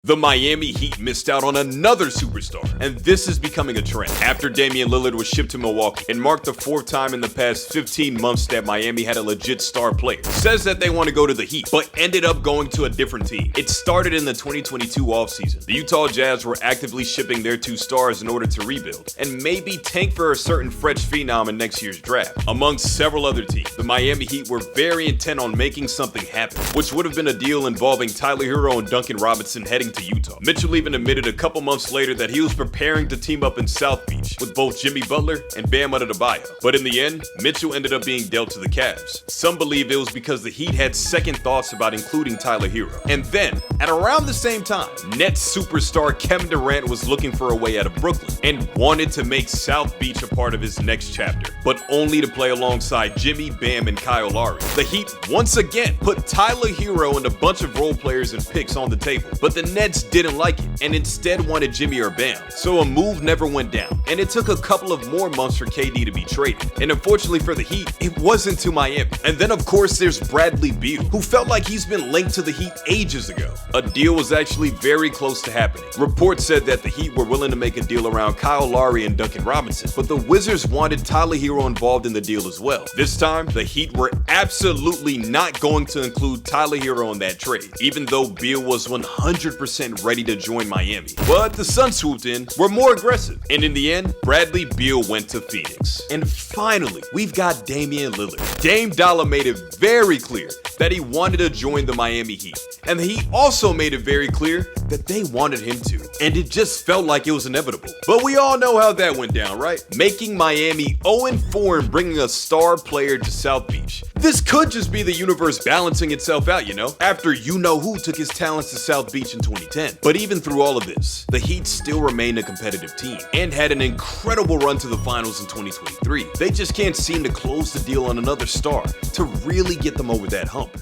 The Miami Heat missed out on another superstar, and this is becoming a trend. After Damian Lillard was shipped to Milwaukee, it marked the fourth time in the past 15 months that Miami had a legit star player. Says that they want to go to the Heat, but ended up going to a different team. It started in the 2022 offseason. The Utah Jazz were actively shipping their two stars in order to rebuild, and maybe tank for a certain fresh phenom in next year's draft. Amongst several other teams, the Miami Heat were very intent on making something happen, which would have been a deal involving Tyler Hero and Duncan Robinson heading to Utah. Mitchell even admitted a couple months later that he was preparing to team up in South Beach with both Jimmy Butler and Bam Adebayo. But in the end, Mitchell ended up being dealt to the Cavs. Some believe it was because the Heat had second thoughts about including Tyler Hero. And then, at around the same time, Nets superstar Kevin Durant was looking for a way out of Brooklyn and wanted to make South Beach a part of his next chapter, but only to play alongside Jimmy, Bam, and Kyle Lowry. The Heat once again put Tyler Hero and a bunch of role players and picks on the table, but the Nets didn't like it and instead wanted Jimmy or Bam. So a move never went down, and it took a couple of more months for KD to be traded. And unfortunately for the Heat, it wasn't to Miami. And then of course there's Bradley Beal, who felt like he's been linked to the Heat ages ago. A deal was actually very close to happening. Reports said that the Heat were willing to make a deal around Kyle Lowry and Duncan Robinson, but the Wizards wanted Tyler Hero involved in the deal as well. This time, the Heat were absolutely not going to include Tyler Hero in that trade, even though Beal was 100% ready to join Miami. But the Suns swooped in, were more aggressive, and in the end, Bradley Beal went to Phoenix. And finally, we've got Damian Lillard. Dame Dollar made it very clear that he wanted to join the Miami Heat, and the Heat also made it very clear that they wanted him to, and it just felt like it was inevitable. But we all know how that went down, right? Making Miami 0-4 and bringing a star player to South Beach. This could just be the universe balancing itself out, you know, after you-know-who took his talents to South Beach in 2010. But even through all of this, the Heat still remained a competitive team and had an incredible run to the finals in 2023. They just can't seem to close the deal on another star to really get them over that hump.